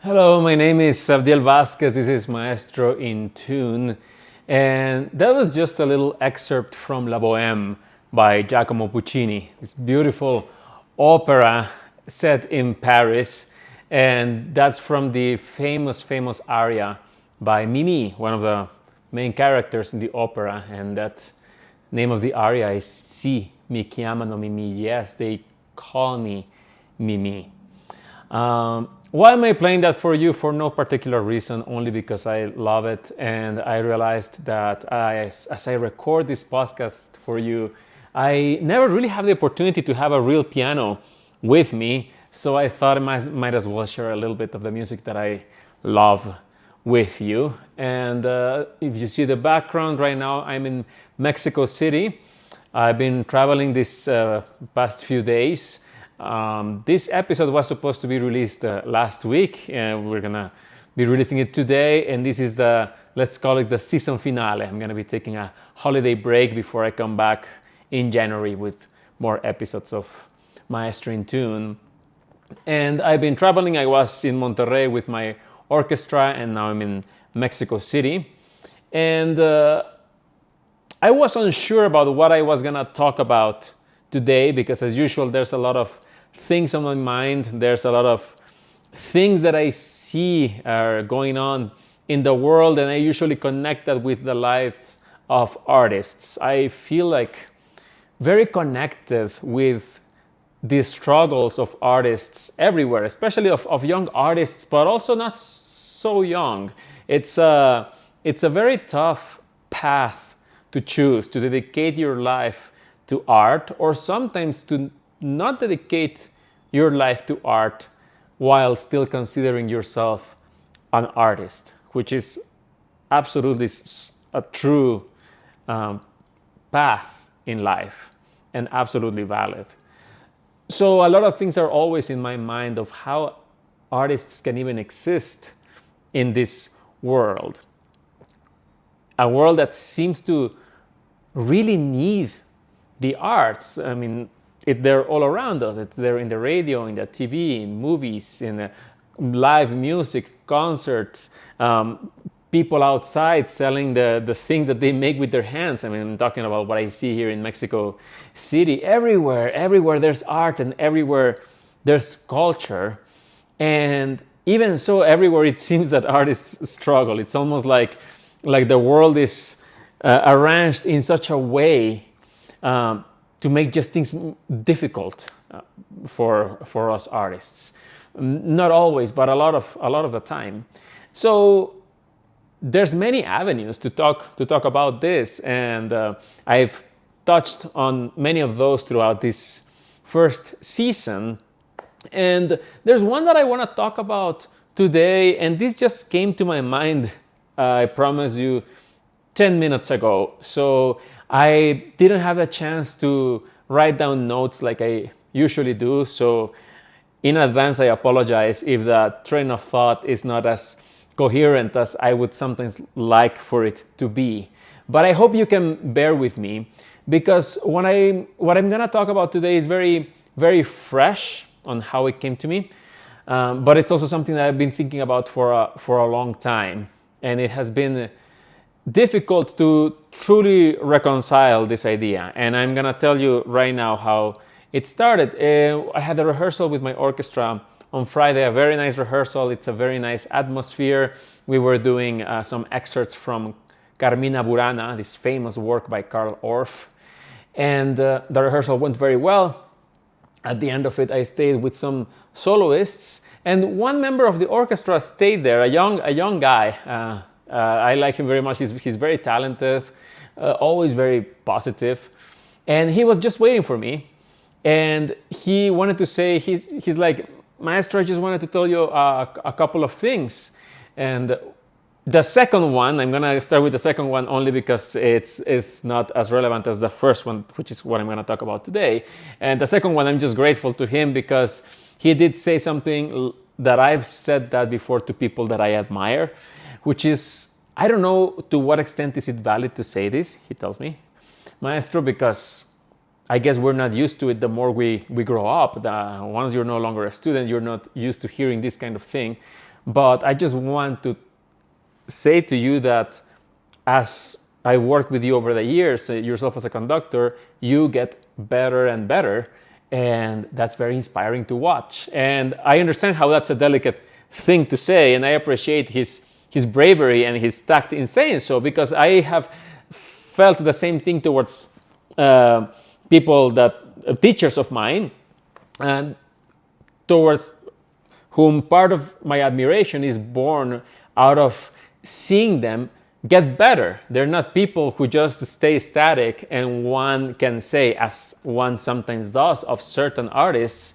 Hello, my name is Abdiel Vázquez. This is Maestro in Tune. And that was just a little excerpt from La Bohème by Giacomo Puccini. This beautiful opera set in Paris. And that's from the famous aria by Mimi, one of the main characters in the opera. And that name of the aria is Si mi chiamano Mimi. Yes, they call me Mimi. Why am I playing that for you? For no particular reason, only because I love it. And I realized that as I record this podcast for you, I never really have the opportunity to have a real piano with me. So I thought I might as well share a little bit of the music that I love with you. And if you see the background right now, I'm in Mexico City. I've been traveling this past few days. This episode was supposed to be released last week. We're gonna be releasing it today, and this is the, let's call it the season finale. I'm gonna be taking a holiday break before I come back in January with more episodes of Maestro in Tune. And I've been traveling. I was in Monterrey with my orchestra, and now I'm in Mexico City. And I was unsure about what I was gonna talk about today, because as usual, there's a lot of things on my mind. There's a lot of things that I see are going on in the world, and I usually connect that with the lives of artists. I feel like very connected with the struggles of artists everywhere, especially of young artists, but also not so young. It's a very tough path to choose, to dedicate your life to art, or sometimes to not dedicate your life to art while still considering yourself an artist, which is absolutely a true path in life and absolutely valid. So a lot of things are always in my mind of how artists can even exist in this world. A world that seems to really need the arts. I mean, they're all around us. It's there in the radio, in the TV, in movies, in live music, concerts, people outside selling the things that they make with their hands. I mean, I'm talking about what I see here in Mexico City. Everywhere there's art, and everywhere there's culture. And even so, everywhere it seems that artists struggle. It's almost like the world is arranged in such a way to make just things difficult for us artists. Not always, but a lot of the time. So there's many avenues to talk about this, and I've touched on many of those throughout this first season. And there's one that I want to talk about today, and this just came to my mind, I promise you, 10 minutes ago. So I didn't have a chance to write down notes like I usually do. So in advance, I apologize if the train of thought is not as coherent as I would sometimes like for it to be. But I hope you can bear with me, because what I'm going to talk about today is very, very fresh on how it came to me. But it's also something that I've been thinking about for a long time. And it has been difficult to truly reconcile this idea. And I'm gonna tell you right now how it started. I had a rehearsal with my orchestra on Friday, a very nice rehearsal. It's a very nice atmosphere. We were doing some excerpts from Carmina Burana, this famous work by Karl Orff. And the rehearsal went very well. At the end of it, I stayed with some soloists, and one member of the orchestra stayed there, a young guy. I like him very much. He's very talented, always very positive. And he was just waiting for me. And he wanted to say, he's like, Maestro, I just wanted to tell you a couple of things. And the second one, I'm going to start with the second one only because it's not as relevant as the first one, which is what I'm going to talk about today. And the second one, I'm just grateful to him because he did say something that I've said that before to people that I admire, which is, I don't know to what extent is it valid to say this, he tells me, Maestro, because I guess we're not used to it the more we grow up. Once you're no longer a student, you're not used to hearing this kind of thing. But I just want to say to you that as I work with you over the years, yourself as a conductor, you get better and better. And that's very inspiring to watch. And I understand how that's a delicate thing to say. And I appreciate his bravery and his tact in saying so, because I have felt the same thing towards people teachers of mine, and towards whom part of my admiration is born out of seeing them get better. They're not people who just stay static, and one can say, as one sometimes does of certain artists,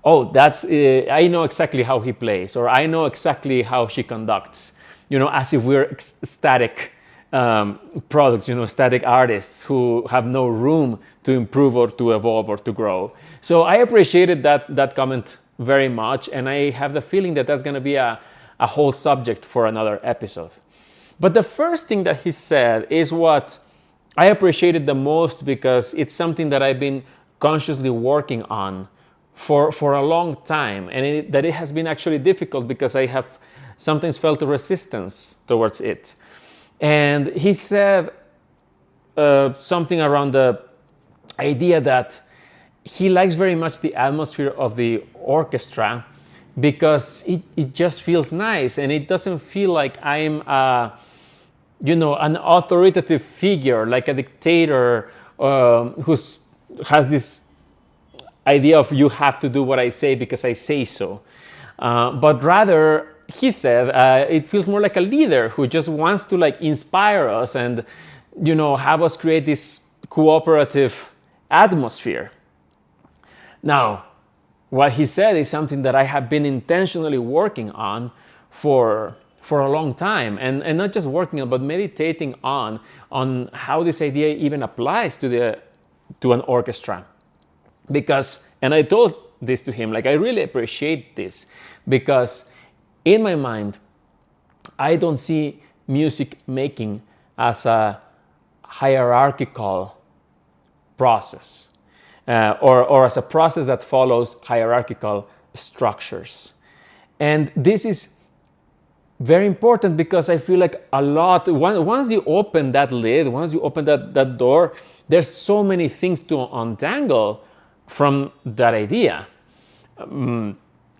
oh, that's I know exactly how he plays, or I know exactly how she conducts, as if we're static products, static artists who have no room to improve or to evolve or to grow. So I appreciated that comment very much, and I have the feeling that that's going to be a whole subject for another episode. But the first thing that he said is what I appreciated the most, because it's something that I've been consciously working on for a long time, and that it has been actually difficult because I have sometimes felt a resistance towards it. And he said something around the idea that he likes very much the atmosphere of the orchestra, because it just feels nice, and it doesn't feel like I'm an authoritative figure, like a dictator who has this idea of you have to do what I say because I say so. But rather, he said, it feels more like a leader who just wants to inspire us and have us create this cooperative atmosphere. Now, what he said is something that I have been intentionally working on for a long time, and not just working on, but meditating on how this idea even applies to an orchestra. Because, and I told this to him, I really appreciate this, because in my mind, I don't see music making as a hierarchical process, or as a process that follows hierarchical structures. And this is very important, because I feel like once you open that lid, once you open that door, there's so many things to untangle from that idea.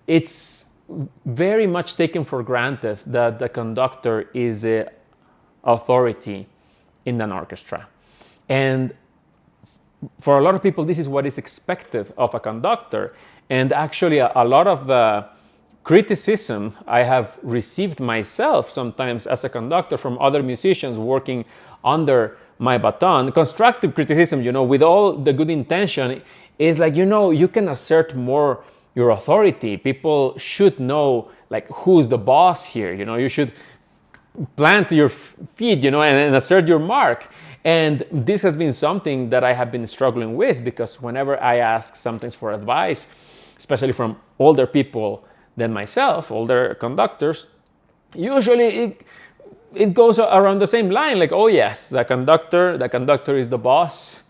It's very much taken for granted that the conductor is the authority in an orchestra. And for a lot of people, this is what is expected of a conductor. And actually, a lot of the criticism I have received myself sometimes as a conductor from other musicians working under my baton, constructive criticism, with all the good intention, is you can assert more your authority. People should know who's the boss here. You should plant your feet, and assert your mark. And this has been something that I have been struggling with, because whenever I ask sometimes for advice, especially from older people than myself, older conductors, usually it goes around the same line, oh yes, the conductor is the boss.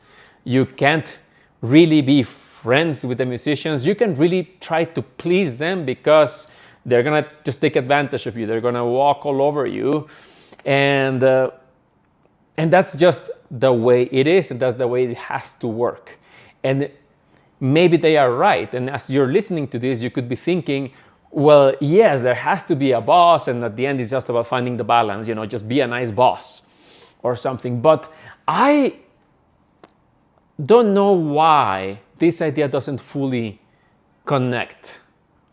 You can't really be friends with the musicians. You can really try to please them, because they're gonna just take advantage of you. They're gonna walk all over you, and that's just the way it is, and that's the way it has to work. And maybe they are right. And as you're listening to this, you could be thinking, well, yes, there has to be a boss, and at the end it's just about finding the balance, just be a nice boss or something. But I don't know why this idea doesn't fully connect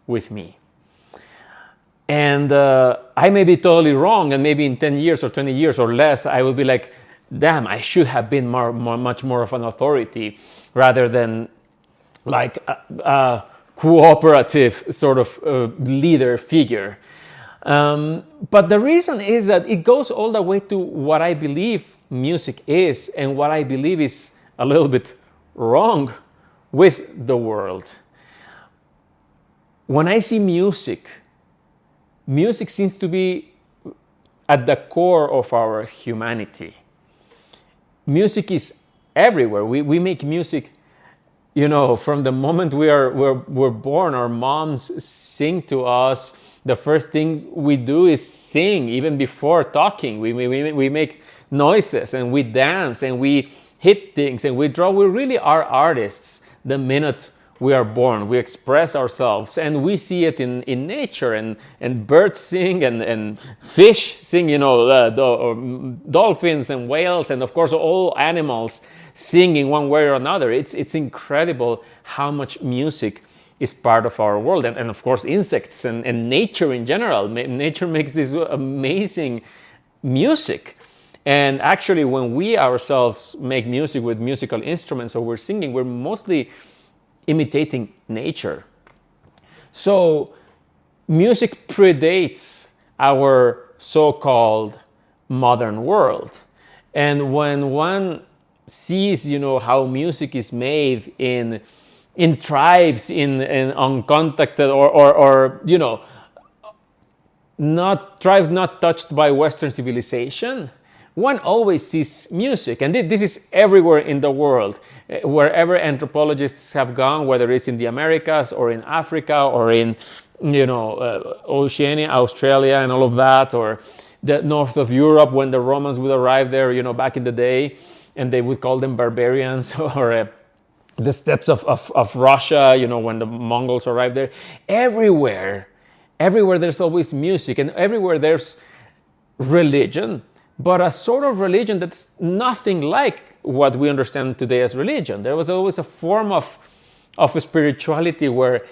with me. And I may be totally wrong, and maybe in 10 years or 20 years or less, I will be like, damn, I should have been much more of an authority, rather than a cooperative sort of leader figure. But the reason is that it goes all the way to what I believe music is, and what I believe is a little bit wrong with the world. When I see music seems to be at the core of our humanity. Music is everywhere. We make music, from the moment we're born, our moms sing to us. The first thing we do is sing, even before talking. We make noises, and we dance, and we hit things, and we draw. We really are artists the minute we are born. We express ourselves, and we see it in nature, and birds sing, and fish sing, dolphins and whales, and of course all animals sing in one way or another. It's incredible how much music is part of our world, and of course insects and nature in general. Nature makes this amazing music. And actually, when we ourselves make music with musical instruments, or we're singing, we're mostly imitating nature. So music predates our so-called modern world. And when one sees, how music is made in tribes, in uncontacted or not tribes not touched by Western civilization, one always sees music. And this is everywhere in the world. Wherever anthropologists have gone, whether it's in the Americas or in Africa or in Oceania, Australia and all of that, or the north of Europe, when the Romans would arrive there, back in the day, and they would call them barbarians, or the steppes of Russia, when the Mongols arrived there. Everywhere there's always music, and everywhere there's religion, but a sort of religion that's nothing like what we understand today as religion. There was always a form of spirituality where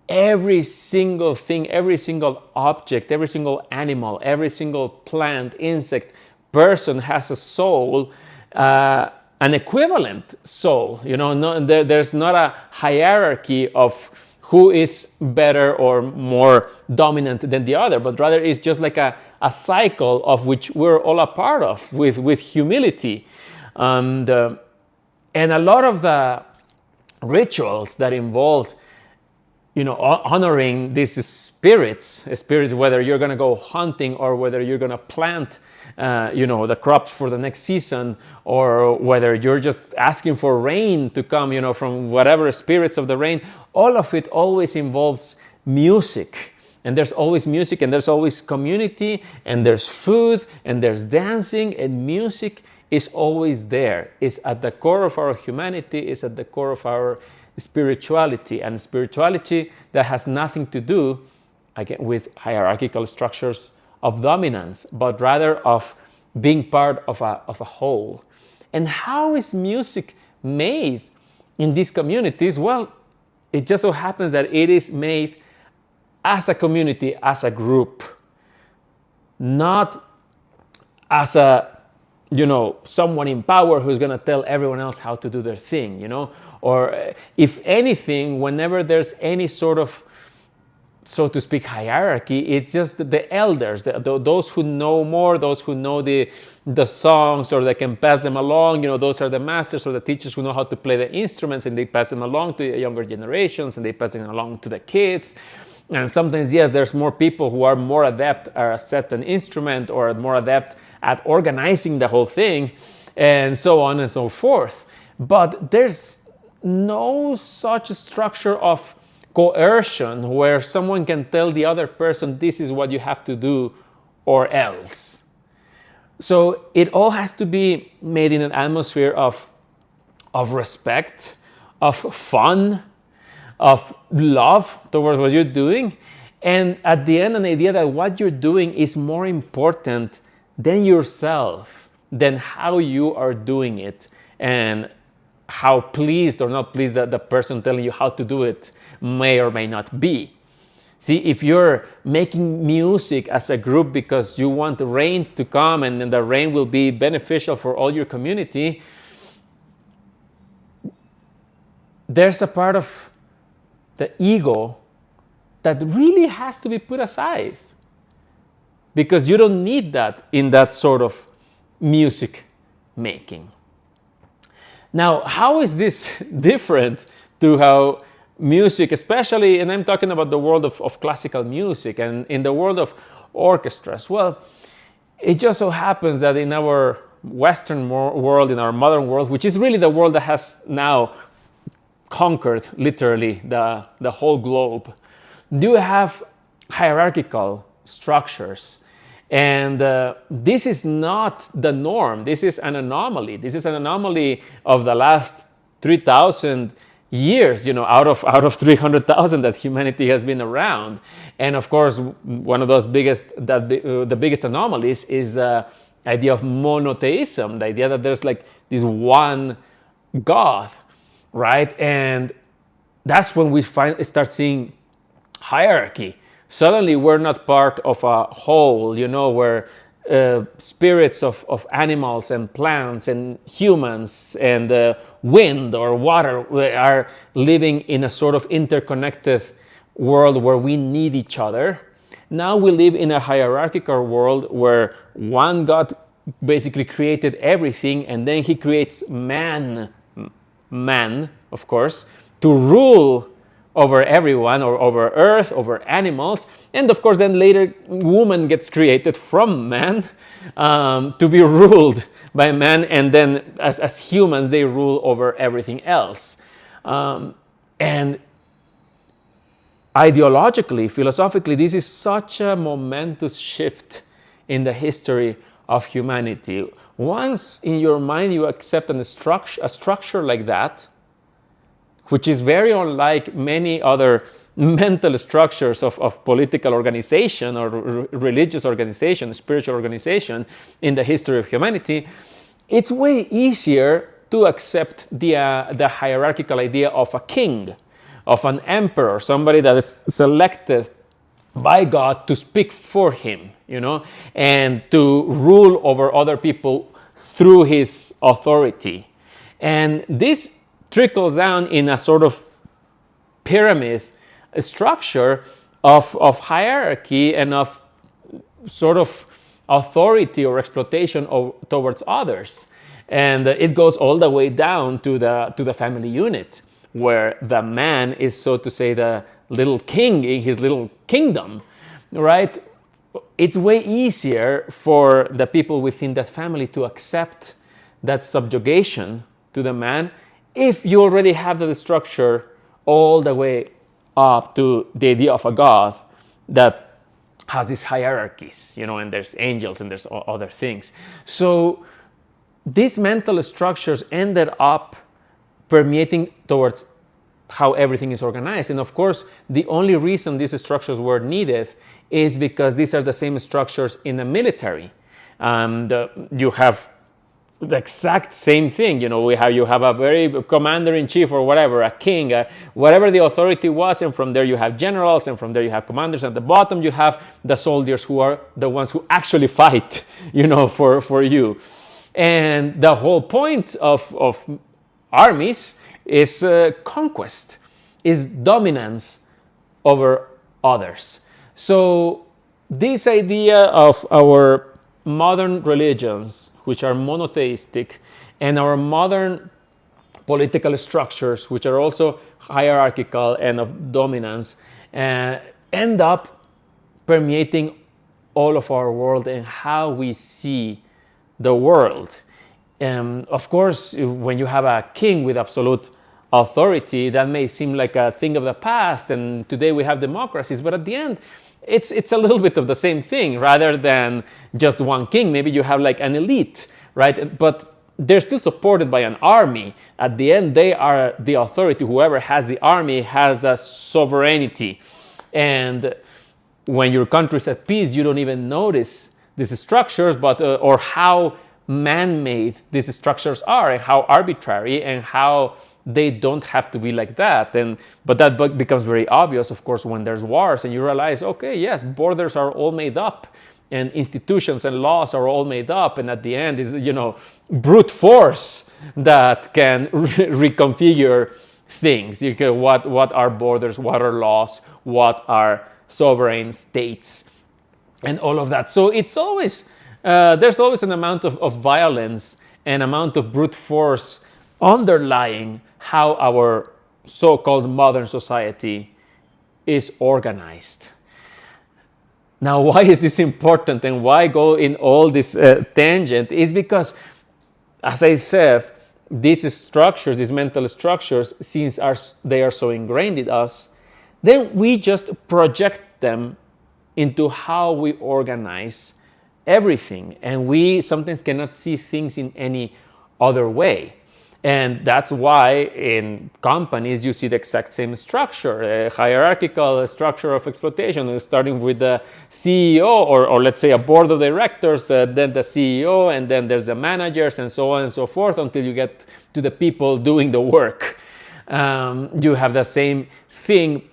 every single thing, every single object, every single animal, every single plant, insect, person has a soul, an equivalent soul. There's not a hierarchy of who is better or more dominant than the other, but rather it's just like a cycle of which we're all a part of, with humility. And a lot of the rituals that involved, honoring these spirits, whether you're going to go hunting or whether you're going to plant, the crops for the next season, or whether you're just asking for rain to come, from whatever spirits of the rain, all of it always involves music. And there's always music, and there's always community, and there's food, and there's dancing, and music is always there. It's at the core of our humanity, it's at the core of our spirituality, and spirituality that has nothing to do, again, with hierarchical structures of dominance, but rather of being part of a whole. And how is music made in these communities? Well, it just so happens that it is made as a community, as a group, not as someone in power who's going to tell everyone else how to do their thing, or if anything, whenever there's any sort of, so to speak, hierarchy, it's just the elders, those who know more, those who know the songs, or they can pass them along. Those are the masters or the teachers who know how to play the instruments, and they pass them along to the younger generations, and they pass them along to the kids. And sometimes, yes, there's more people who are more adept at a certain instrument, or more adept at organizing the whole thing, and so on and so forth. But there's no such structure of coercion where someone can tell the other person, this is what you have to do, or else. So it all has to be made in an atmosphere of respect, of fun, of love towards what you're doing, and at the end, an idea that what you're doing is more important than yourself, than how you are doing it, and how pleased or not pleased that the person telling you how to do it may or may not be. See, if you're making music as a group because you want the rain to come and then the rain will be beneficial for all your community, there's a part of the ego that really has to be put aside, because you don't need that in that sort of music making. Now, how is this different to how music, especially, and I'm talking about the world of classical music and in the world of orchestras? Well, it just so happens that in our Western world, in our modern world, which is really the world that has now conquered literally the whole globe, do have hierarchical structures. And this is not the norm. This is an anomaly. This is an anomaly of the last 3,000 years, out of 300,000 that humanity has been around. And of course, one of those the biggest anomalies is the idea of monotheism, the idea that there's like this one God, right? And that's when we start seeing hierarchy. Suddenly we're not part of a whole, where spirits of animals and plants and humans and wind or water are living in a sort of interconnected world where we need each other. Now we live in a hierarchical world where one God basically created everything, and then he creates man, of course, to rule over everyone, or over earth, over animals. And of course, then later, woman gets created from man to be ruled by man. And then as humans, they rule over everything else. And ideologically, philosophically, this is such a momentous shift in the history of humanity. Once in your mind you accept a structure like that, which is very unlike many other mental structures of political organization or religious organization, spiritual organization in the history of humanity, it's way easier to accept the hierarchical idea of a king, of an emperor, somebody that is selected by God to speak for him, and to rule over other people through his authority. And this trickles down in a sort of pyramid structure of hierarchy and of sort of authority or exploitation towards others. And it goes all the way down to the family unit, where the man is, so to say, the little king in his little kingdom, right? It's way easier for the people within that family to accept that subjugation to the man if you already have the structure all the way up to the idea of a God that has these hierarchies, and there's angels and there's other things. So these mental structures ended up permeating towards how everything is organized. And of course, the only reason these structures were needed is because these are the same structures in the military. You have the exact same thing. You have a very commander-in-chief or whatever, a king, whatever the authority was, and from there you have generals, and from there you have commanders. At the bottom you have the soldiers, who are the ones who actually fight, for you. And the whole point of armies is conquest, is dominance over others. So this idea of our modern religions, which are monotheistic, and our modern political structures, which are also hierarchical and of dominance, end up permeating all of our world and how we see the world. Of course, when you have a king with absolute authority, that may seem like a thing of the past, and today we have democracies, but at the end, it's a little bit of the same thing. Rather than just one king, maybe you have like an elite, right? But they're still supported by an army. At the end, they are the authority. Whoever has the army has a sovereignty. And when your country is at peace, you don't even notice these structures, but or how man-made these structures are, and how arbitrary, and how they don't have to be like that. But that becomes very obvious, of course, when there's wars and you realize, okay, yes, borders are all made up, and institutions and laws are all made up, and at the end is brute force that can reconfigure things. What are borders, what are laws, what are sovereign states, and all of that. So it's always there's always an amount of violence and amount of brute force underlying how our so-called modern society is organized. Now, why is this important and why go in all this tangent is because, as I said, these structures, these mental structures, since they are so ingrained in us, then we just project them into how we organize everything. And we sometimes cannot see things in any other way. And that's why in companies you see the exact same structure, a hierarchical structure of exploitation, starting with the CEO or let's say a board of directors, then the CEO, and then there's the managers, and so on and so forth, until you get to the people doing the work. You have the same thing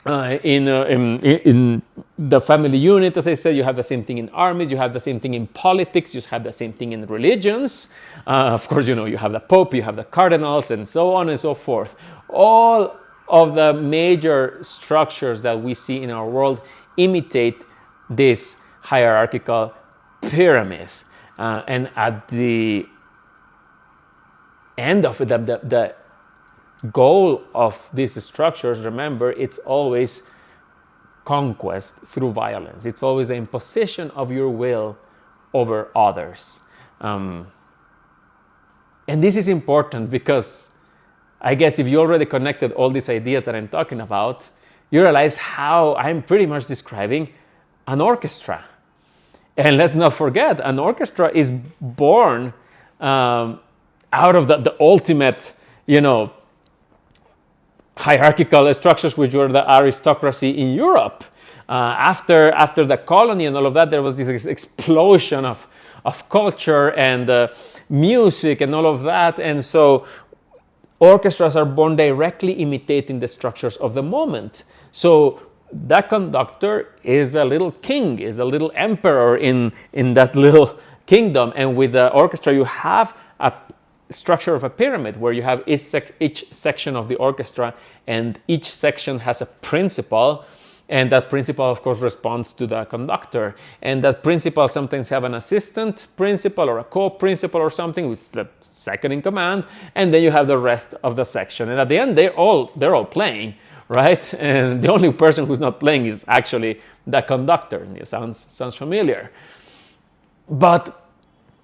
in the family unit, as I said. You have the same thing in armies, you have the same thing in politics, you have the same thing in religions. Of course, you have the Pope, you have the cardinals, and so on and so forth. All of the major structures that we see in our world imitate this hierarchical pyramid. And at the end of it, the goal of these structures, remember, it's always conquest through violence. It's always the imposition of your will over others. And this is important because I guess if you already connected all these ideas that I'm talking about, you realize how I'm pretty much describing an orchestra. And let's not forget, an orchestra is born out of the ultimate, hierarchical structures, which were the aristocracy in Europe. After the colony and all of that, there was this explosion of culture and music and all of that. And so orchestras are born directly imitating the structures of the moment. So that conductor is a little king, is a little emperor in that little kingdom. And with the orchestra, you have a structure of a pyramid where you have each section of the orchestra, and each section has a principal, and that principal of course responds to the conductor, and that principal sometimes have an assistant principal or a co-principal or something who's the second in command, and then you have the rest of the section, and at the end they're all playing, right? And the only person who's not playing is actually the conductor. It sounds familiar. But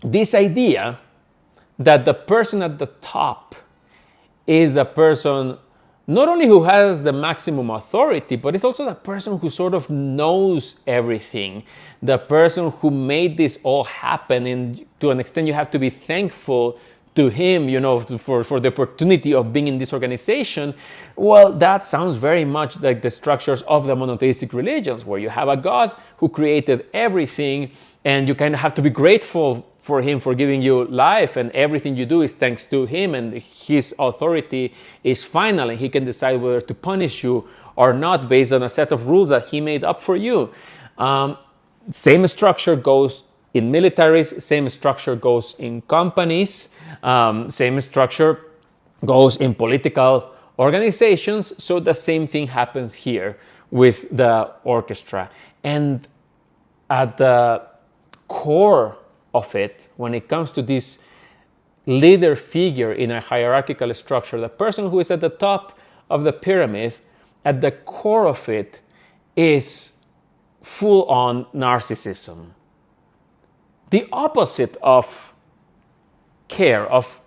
this idea that the person at the top is a person not only who has the maximum authority, but it's also the person who sort of knows everything, the person who made this all happen, and to an extent you have to be thankful to him, for the opportunity of being in this organization. Well, that sounds very much like the structures of the monotheistic religions, where you have a God who created everything, and you kind of have to be grateful for him for giving you life, and everything you do is thanks to him, and his authority is final, and he can decide whether to punish you or not based on a set of rules that he made up for you. Same structure goes in militaries, same structure goes in companies, same structure goes in political organizations. So the same thing happens here with the orchestra. And at the core of it, when it comes to this leader figure in a hierarchical structure, the person who is at the top of the pyramid, at the core of it is full-on narcissism. The opposite of care, of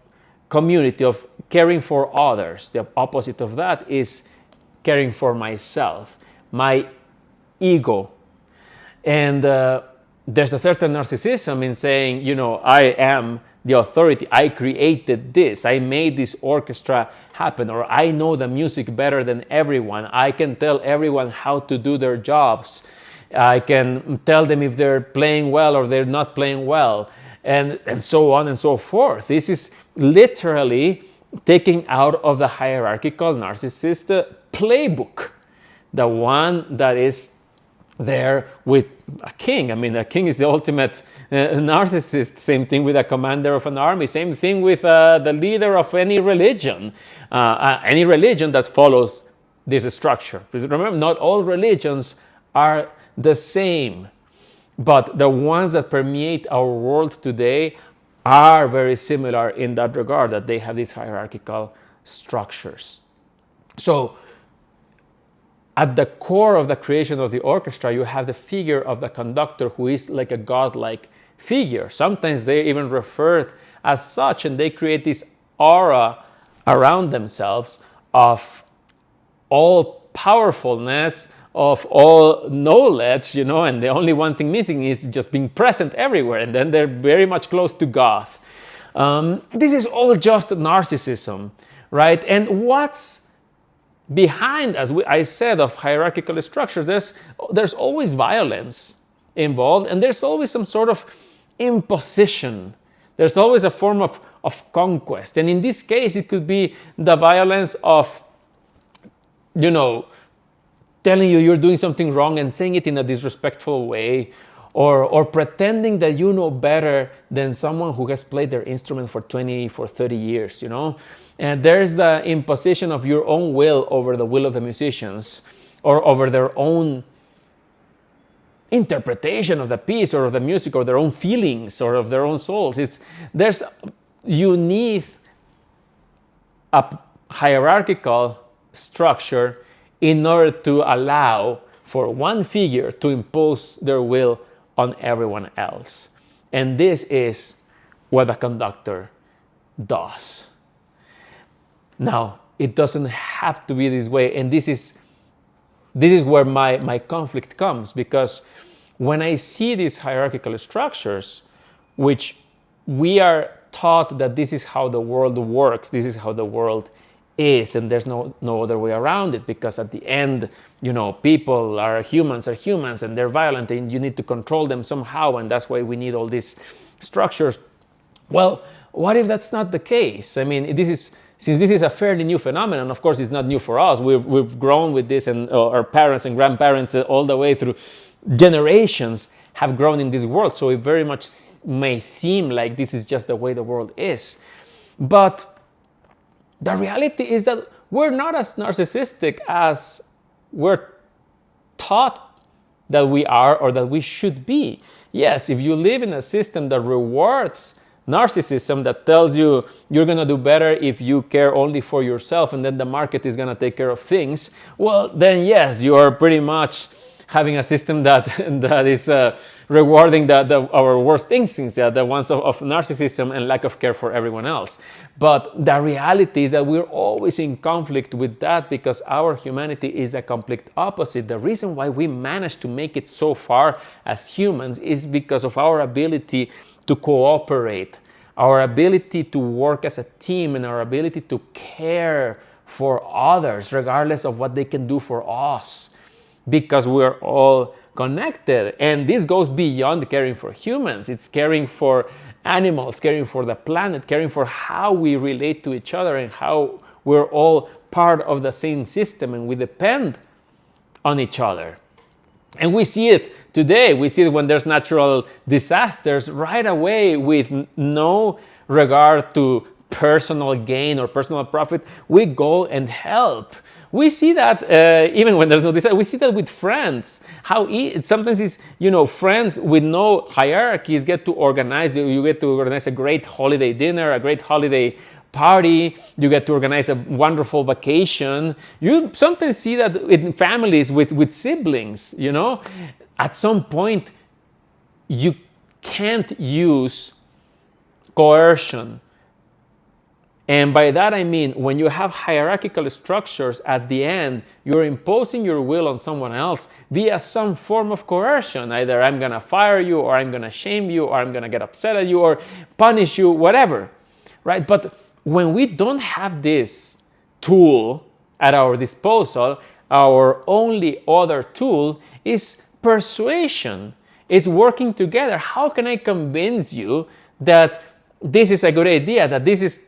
community, of caring for others, the opposite of that is caring for myself, my ego. And there's a certain narcissism in saying, I am the authority, I created this, I made this orchestra happen, or I know the music better than everyone, I can tell everyone how to do their jobs, I can tell them if they're playing well or they're not playing well, and so on and so forth. This is literally taking out of the hierarchical narcissist playbook, the one that is there with a king. I mean, a king is the ultimate narcissist. Same thing with a commander of an army. Same thing with the leader of any religion that follows this structure. Because remember, not all religions are the same, but the ones that permeate our world today are very similar in that regard, that they have these hierarchical structures. So at the core of the creation of the orchestra, you have the figure of the conductor, who is like a godlike figure. Sometimes they even referred as such, and they create this aura around themselves of all powerfulness, of all knowledge, and the only one thing missing is just being present everywhere, and then they're very much close to God. This is all just narcissism, right? And what's behind, as I said, of hierarchical structures, there's always violence involved, and there's always some sort of imposition. There's always a form of conquest. And in this case, it could be the violence of, telling you you're doing something wrong and saying it in a disrespectful way, or pretending that you know better than someone who has played their instrument for 20, for 30 years, And there's the imposition of your own will over the will of the musicians, or over their own interpretation of the piece or of the music, or their own feelings or of their own souls. You need a hierarchical structure in order to allow for one figure to impose their will on everyone else. And this is what a conductor does. Now, it doesn't have to be this way, and this is where my conflict comes, because when I see these hierarchical structures, which we are taught that this is how the world works, this is how the world is, and there's no other way around it, because at the end, people are humans, and they're violent, and you need to control them somehow, and that's why we need all these structures. Well, what if that's not the case? I mean, since this is a fairly new phenomenon, of course, it's not new for us. We've grown with this, and our parents and grandparents all the way through generations have grown in this world, so it very much may seem like this is just the way the world is. But the reality is that we're not as narcissistic as we're taught that we are, or that we should be. Yes, if you live in a system that rewards narcissism, that tells you you're going to do better if you care only for yourself, and then the market is going to take care of things, well, then yes, you are pretty much having a system that is rewarding our worst instincts, the ones of narcissism and lack of care for everyone else. But the reality is that we're always in conflict with that, because our humanity is the complete opposite. The reason why we managed to make it so far as humans is because of our ability to cooperate, our ability to work as a team, and our ability to care for others regardless of what they can do for us, because we're all connected. And this goes beyond caring for humans. It's caring for animals, caring for the planet, caring for how we relate to each other, and how we're all part of the same system, and we depend on each other. And we see it today. We see it when there's natural disasters right away, with no regard to personal gain or personal profit. We go and help. We see that even when there's no disaster. We see that with friends. How sometimes it's, friends with no hierarchies get to organize. You get to organize a great holiday dinner, a great holiday party. You get to organize a wonderful vacation. You sometimes see that in families with siblings. At some point, you can't use coercion. And by that I mean, when you have hierarchical structures, at the end, you're imposing your will on someone else via some form of coercion. Either I'm going to fire you, or I'm going to shame you, or I'm going to get upset at you, or punish you, whatever. Right? But when we don't have this tool at our disposal, our only other tool is persuasion. It's working together. How can I convince you that this is a good idea, that this is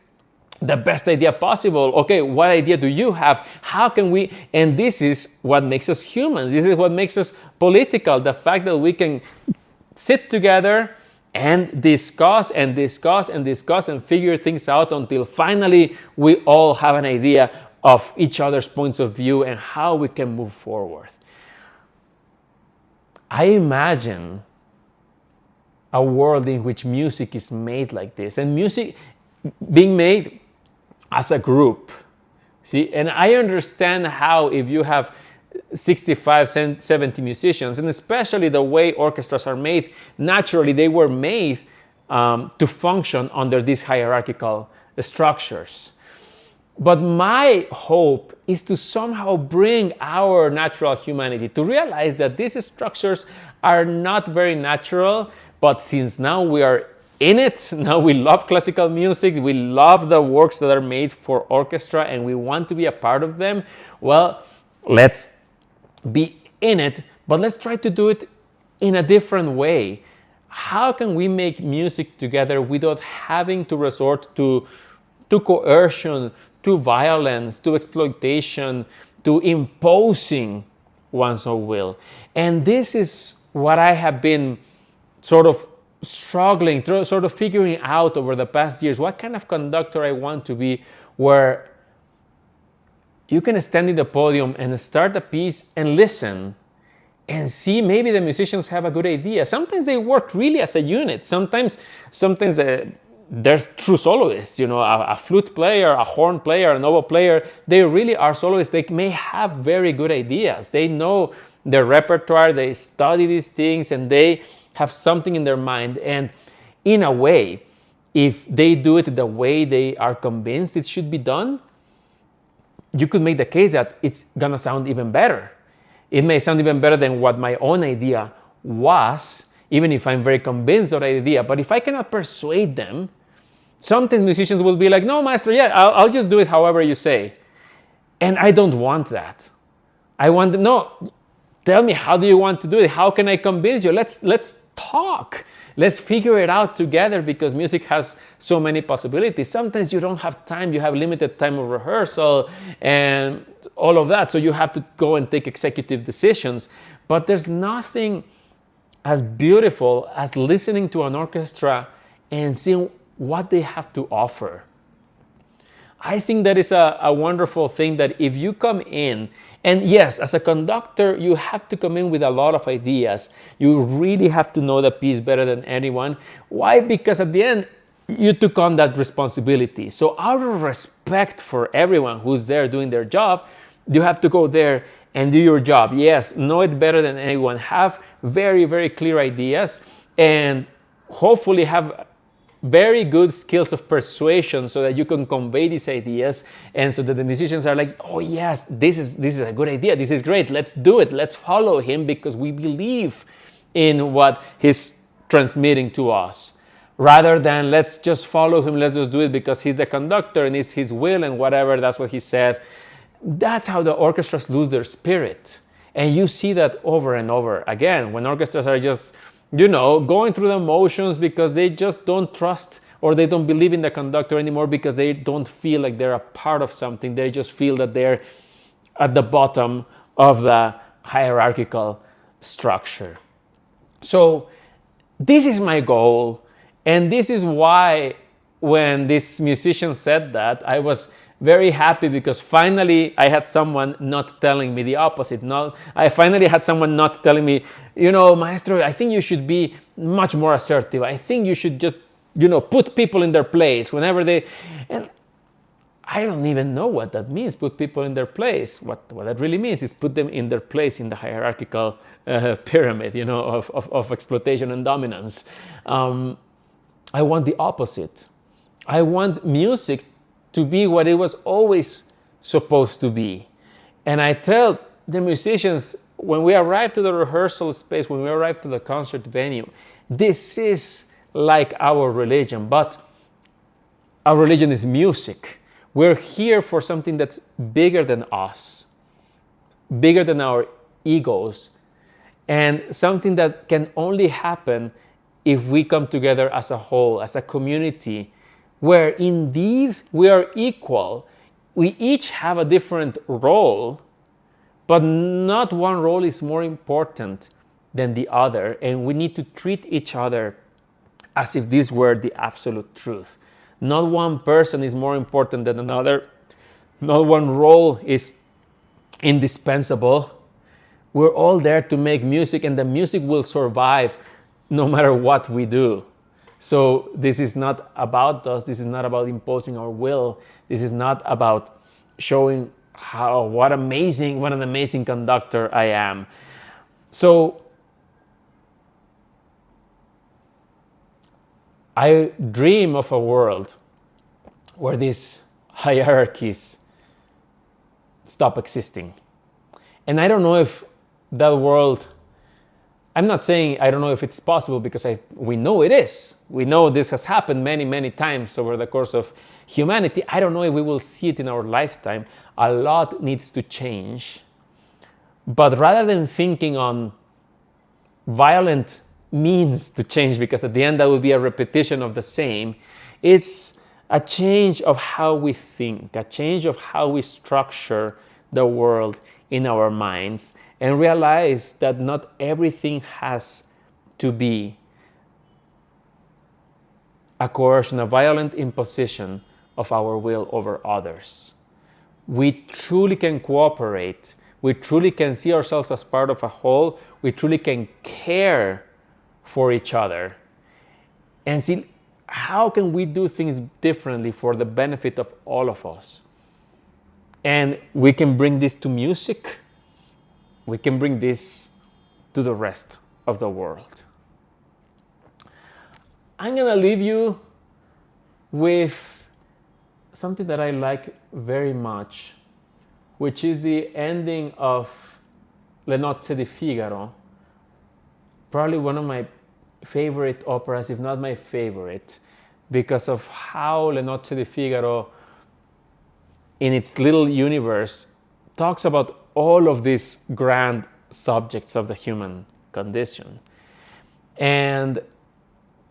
the best idea possible? Okay, what idea do you have? How can we? And this is what makes us humans. This is what makes us political. The fact that we can sit together and discuss and discuss and discuss and figure things out until finally we all have an idea of each other's points of view and how we can move forward. I imagine a world in which music is made like this, and music being made as a group. See, and I understand how, if you have 65, 70 musicians, and especially the way orchestras are made, naturally they were made to function under these hierarchical structures. But my hope is to somehow bring our natural humanity to realize that these structures are not very natural, but since now we are in it, now we love classical music, we love the works that are made for orchestra, and we want to be a part of them, well, let's be in it, but let's try to do it in a different way. How can we make music together without having to resort to coercion, to violence, to exploitation, to imposing one's own will? And this is what I have been sort of struggling, sort of figuring out over the past years, what kind of conductor I want to be, where you can stand in the podium and start a piece and listen and see maybe the musicians have a good idea. Sometimes they work really as a unit. Sometimes there's true soloists, a flute player, a horn player, an oboe player. They really are soloists. They may have very good ideas. They know their repertoire. They study these things and they have something in their mind. And in a way, if they do it the way they are convinced it should be done, you could make the case that it's gonna sound even better. It may sound even better than what my own idea was, even if I'm very convinced of the idea. But if I cannot persuade them, sometimes musicians will be like, no, maestro, yeah, I'll just do it however you say. And I don't want that. I want them, no, tell me, how do you want to do it? How can I convince you? Let's talk. Let's figure it out together, because music has so many possibilities. Sometimes you don't have time. You have limited time of rehearsal and all of that. So you have to go and take executive decisions. But there's nothing as beautiful as listening to an orchestra and seeing what they have to offer. I think that is a wonderful thing, that if you come in, and yes, as a conductor, you have to come in with a lot of ideas. You really have to know the piece better than anyone. Why? Because at the end, you took on that responsibility. So out of respect for everyone who's there doing their job, you have to go there and do your job. Yes, know it better than anyone. Have very, very clear ideas, and hopefully have very good skills of persuasion so that you can convey these ideas, and so that the musicians are like, oh yes, this is a good idea, this is great, let's do it, let's follow him because we believe in what he's transmitting to us, rather than let's just follow him, let's just do it because he's the conductor and it's his will and whatever, that's what he said. That's how the orchestras lose their spirit. And you see that over and over again when orchestras are just going through the motions because they just don't trust, or they don't believe in the conductor anymore because they don't feel like they're a part of something. They just feel that they're at the bottom of the hierarchical structure. So this is my goal, and this is why when this musician said that, I was very happy, because finally I had someone not telling me the opposite. I finally had someone not telling me, maestro, I think you should be much more assertive. I think you should just, put people in their place whenever they... And I don't even know what that means, put people in their place. What that really means is put them in their place in the hierarchical pyramid, of exploitation and dominance. I want the opposite. I want music to be what it was always supposed to be. And I tell the musicians, when we arrive to the rehearsal space, when we arrive to the concert venue, this is like our religion, but our religion is music. We're here for something that's bigger than us, bigger than our egos, and something that can only happen if we come together as a whole, as a community, where indeed we are equal. We each have a different role, but not one role is more important than the other, and we need to treat each other as if this were the absolute truth. Not one person is more important than another. Not one role is indispensable. We're all there to make music, and the music will survive no matter what we do. So this is not about us. This is not about imposing our will. This is not about showing what an amazing conductor I am. So I dream of a world where these hierarchies stop existing. And I don't know if that world, I'm not saying I don't know if it's possible, because we know it is. We know this has happened many, many times over the course of humanity. I don't know if we will see it in our lifetime. A lot needs to change. But rather than thinking on violent means to change, because at the end that will be a repetition of the same, it's a change of how we think, a change of how we structure the world in our minds, and realize that not everything has to be a coercion, a violent imposition of our will over others. We truly can cooperate. We truly can see ourselves as part of a whole. We truly can care for each other and see how can we do things differently for the benefit of all of us. And we can bring this to music. We can bring this to the rest of the world. I'm going to leave you with something that I like very much, which is the ending of Le Nozze di Figaro, probably one of my favorite operas, if not my favorite, because of how Le Nozze di Figaro, in its little universe, talks about all of these grand subjects of the human condition. And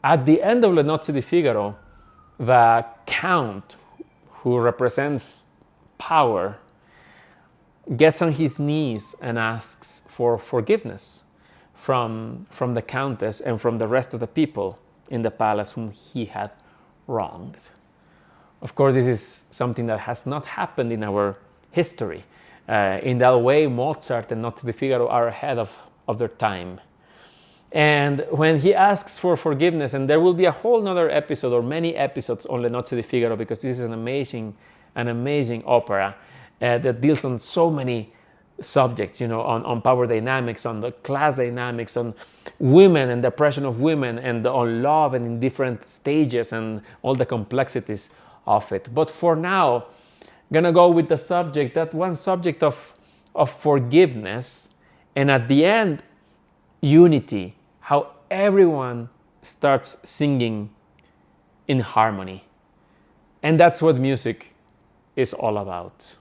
at the end of Le Nozze di Figaro, the count, who represents power, gets on his knees and asks for forgiveness from the countess and from the rest of the people in the palace whom he had wronged. Of course, this is something that has not happened in our history. In that way, Mozart and Nozze di Figaro are ahead of their time. And when he asks for forgiveness, and there will be a whole nother episode or many episodes on Le Nozze di Figaro, because this is an amazing opera that deals on so many subjects, on power dynamics, on the class dynamics, on women and the oppression of women, and on love and in different stages and all the complexities of it. But for now, I'm gonna go with the subject, that one subject of forgiveness, and at the end, unity, how everyone starts singing in harmony. And that's what music is all about.